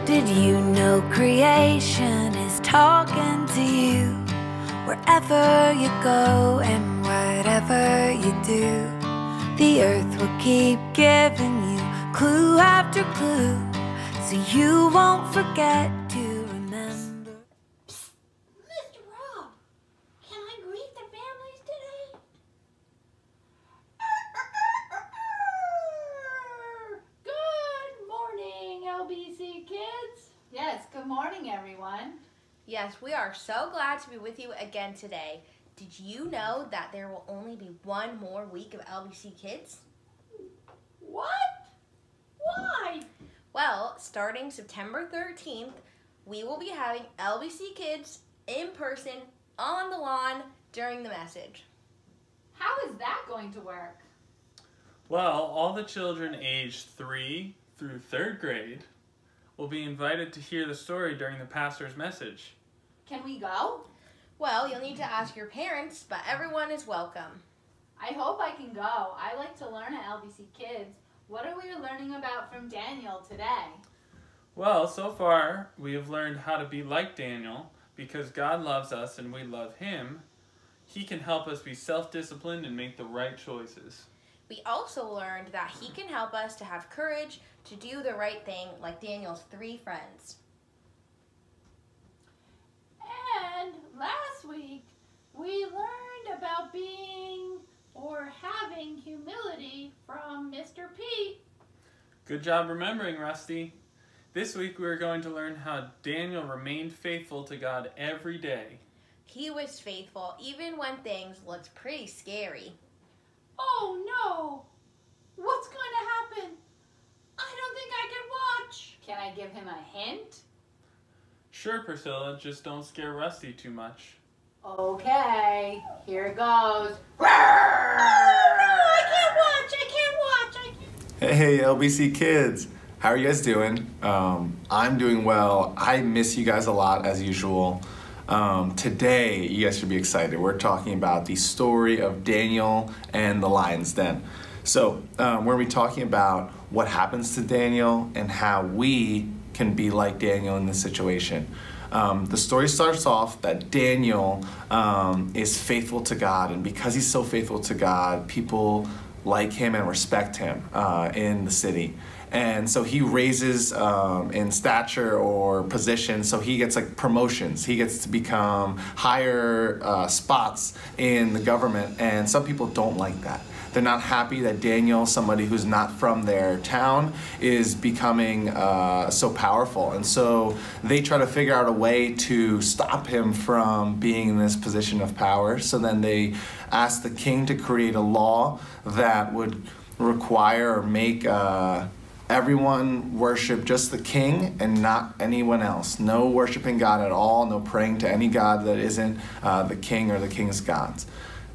Did you know creation is talking to you? Wherever you go and whatever you do, the earth will keep giving you clue after clue, so you won't forget to remember. Psst, Mr. Rob, can I greet the families today? Good morning, LBC Kids. Yes, good morning, everyone. Yes, we are so glad to be with you again today. Did you know that there will only be one more week of LBC Kids? What? Why? Well, starting September 13th, we will be having LBC Kids in person on the lawn during the message. How is that going to work? Well, all the children aged 3 through 3rd grade will be invited to hear the story during the pastor's message. Can we go? Well, you'll need to ask your parents, but everyone is welcome. I hope I can go. I like to learn at LBC Kids. What are we learning about from Daniel today? Well, so far we have learned how to be like Daniel because God loves us and we love him. He can help us be self-disciplined and make the right choices. We also learned that he can help us to have courage to do the right thing like Daniel's 3 friends. And last week, we learned about being or having humility from Mr. Pete. Good job remembering, Rusty. This week we are going to learn how Daniel remained faithful to God every day. He was faithful even when things looked pretty scary. Oh no! What's going to happen? I don't think I can watch. Can I give him a hint? Sure, Priscilla, just don't scare Rusty too much. Okay, here goes. No, I can't watch. Hey, LBC Kids. How are you guys doing? I'm doing well. I miss you guys a lot as usual. Today, you guys should be excited. We're talking about the story of Daniel and the lion's den. So, we're going to be talking about what happens to Daniel and how we can be like Daniel in this situation. The story starts off that Daniel is faithful to God, and because he's so faithful to God, people like him and respect him in the city. And so he raises in stature or position, so he gets like promotions. He gets to become higher spots in the government, and some people don't like that. They're not happy that Daniel, somebody who's not from their town, is becoming so powerful. And so they try to figure out a way to stop him from being in this position of power. So then they ask the king to create a law that would require or make everyone worship just the king and not anyone else. No worshiping God at all, no praying to any god that isn't the king or the king's gods.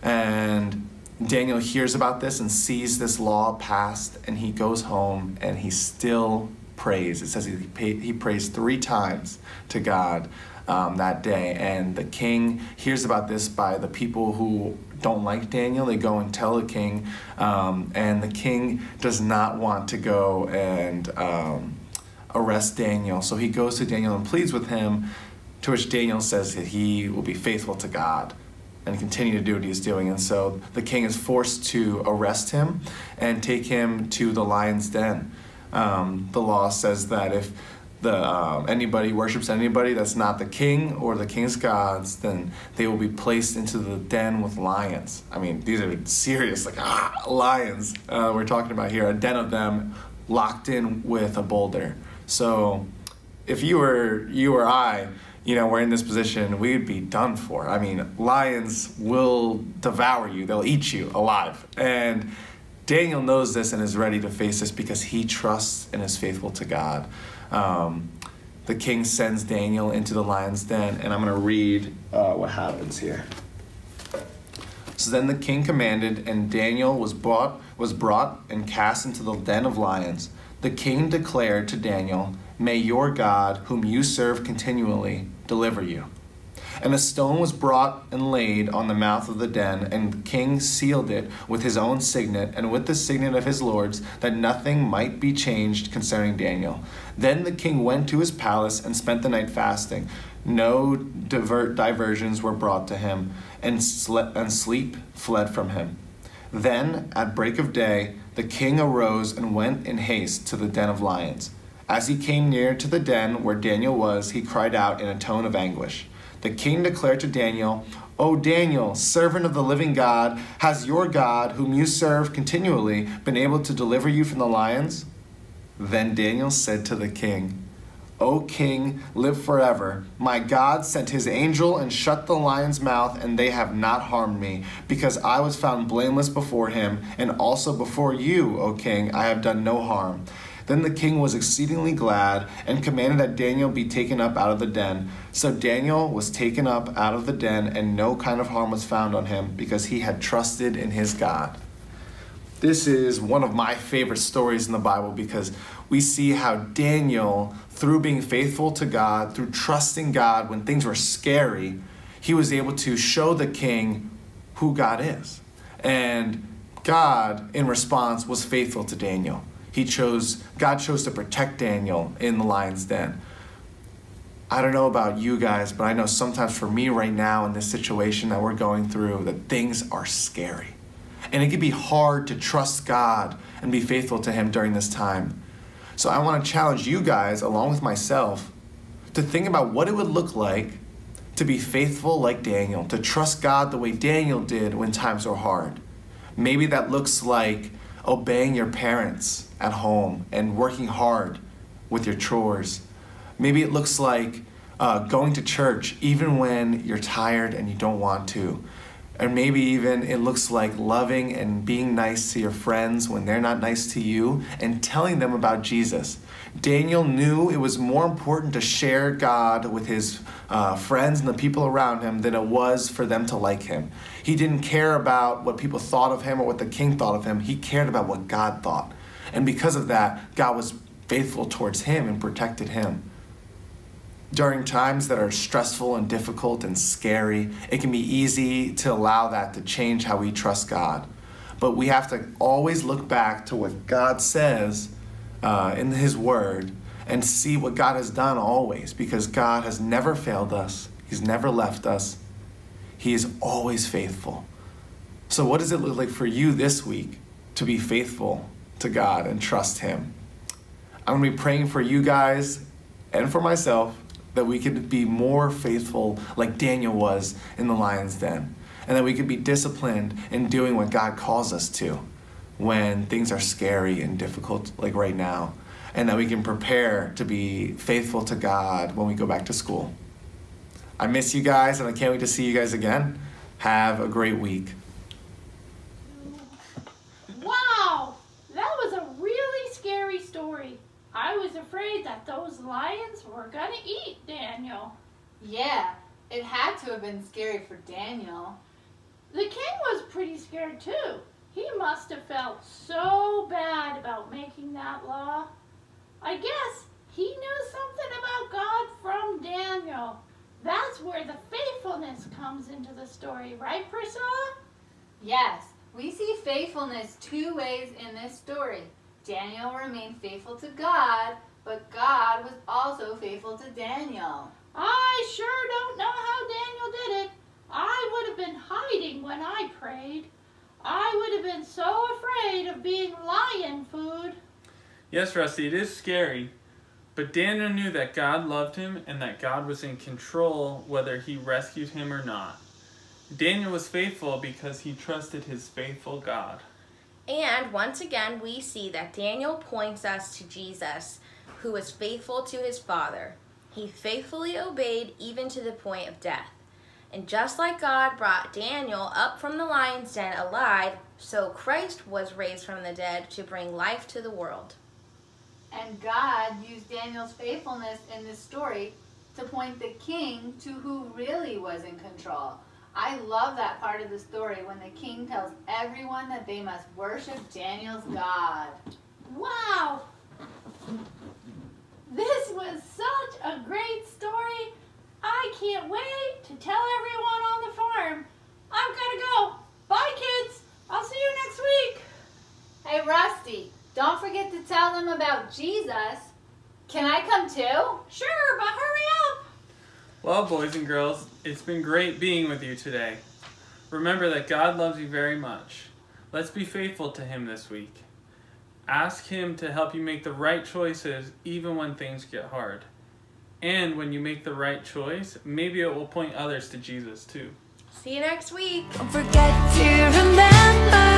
And Daniel hears about this and sees this law passed, and he goes home and he still prays. It says he prays 3 times to God that day, and the king hears about this by the people who don't like Daniel. They go and tell the king, and the king does not want to go and arrest Daniel. So he goes to Daniel and pleads with him, to which Daniel says that he will be faithful to God and continue to do what he's doing. And so the king is forced to arrest him and take him to the lion's den. The law says that if anybody worships anybody that's not the king or the king's gods, then they will be placed into the den with lions. I mean, these are serious, like lions we're talking about here, a den of them locked in with a boulder. So if you or I, we're in this position, we'd be done for. I mean, lions will devour you. They'll eat you alive. And Daniel knows this and is ready to face this because he trusts and is faithful to God. The king sends Daniel into the lion's den, and I'm going to read what happens here. So then the king commanded, and Daniel was brought and cast into the den of lions. The king declared to Daniel, "May your God, whom you serve continually, deliver you." And a stone was brought and laid on the mouth of the den, and the king sealed it with his own signet and with the signet of his lords, that nothing might be changed concerning Daniel. Then the king went to his palace and spent the night fasting. No diversions were brought to him, and sleep fled from him. Then, at break of day, the king arose and went in haste to the den of lions. As he came near to the den where Daniel was, he cried out in a tone of anguish. The king declared to Daniel, "O Daniel, servant of the living God, has your God, whom you serve continually, been able to deliver you from the lions?" Then Daniel said to the king, "O king, live forever. My God sent his angel and shut the lion's mouth, and they have not harmed me, because I was found blameless before him, and also before you, O king, I have done no harm." Then the king was exceedingly glad and commanded that Daniel be taken up out of the den. So Daniel was taken up out of the den, and no kind of harm was found on him, because he had trusted in his God. This is one of my favorite stories in the Bible, because we see how Daniel, through being faithful to God, through trusting God when things were scary, he was able to show the king who God is. And God, in response, was faithful to Daniel. God chose to protect Daniel in the lion's den. I don't know about you guys, but I know sometimes for me right now in this situation that we're going through, that things are scary. And it can be hard to trust God and be faithful to him during this time. So I want to challenge you guys, along with myself, to think about what it would look like to be faithful like Daniel, to trust God the way Daniel did when times were hard. Maybe that looks like obeying your parents at home and working hard with your chores. Maybe it looks like going to church even when you're tired and you don't want to. And maybe even it looks like loving and being nice to your friends when they're not nice to you, and telling them about Jesus. Daniel knew it was more important to share God with his friends and the people around him than it was for them to like him. He didn't care about what people thought of him or what the king thought of him. He cared about what God thought. And because of that, God was faithful towards him and protected him. During times that are stressful and difficult and scary, it can be easy to allow that to change how we trust God. But we have to always look back to what God says in his word and see what God has done always, because God has never failed us. He's never left us. He is always faithful. So what does it look like for you this week to be faithful to God and trust him? I'm going to be praying for you guys and for myself that we could be more faithful like Daniel was in the lion's den, and that we could be disciplined in doing what God calls us to when things are scary and difficult like right now, and that we can prepare to be faithful to God when we go back to school. I miss you guys, and I can't wait to see you guys again. Have a great week. Wow, that was a really scary story. I was afraid that those lions were gonna eat Daniel. Yeah, it had to have been scary for Daniel. The king was pretty scared too. He must have felt so bad about making that law. I guess he knew something about God from Daniel. That's where the faithfulness comes into the story, right, Priscilla? Yes, we see faithfulness two ways in this story. Daniel remained faithful to God, but God was also faithful to Daniel. I sure don't know how Daniel did it. I would have been hiding when I prayed. I would have been so afraid of being lion food. Yes, Rusty, it is scary. But Daniel knew that God loved him and that God was in control whether he rescued him or not. Daniel was faithful because he trusted his faithful God. And once again, we see that Daniel points us to Jesus, who was faithful to his Father. He faithfully obeyed even to the point of death. And just like God brought Daniel up from the lion's den alive, so Christ was raised from the dead to bring life to the world. And God used Daniel's faithfulness in this story to point the king to who really was in control. I love that part of the story when the king tells everyone that they must worship Daniel's God. Wow! This was such a great story. I can't wait to tell about Jesus. Can I come too? Sure, but hurry up. Well, boys and girls, it's been great being with you today. Remember that God loves you very much. Let's be faithful to Him this week. Ask Him to help you make the right choices even when things get hard. And when you make the right choice, maybe it will point others to Jesus too. See you next week. Don't forget to remember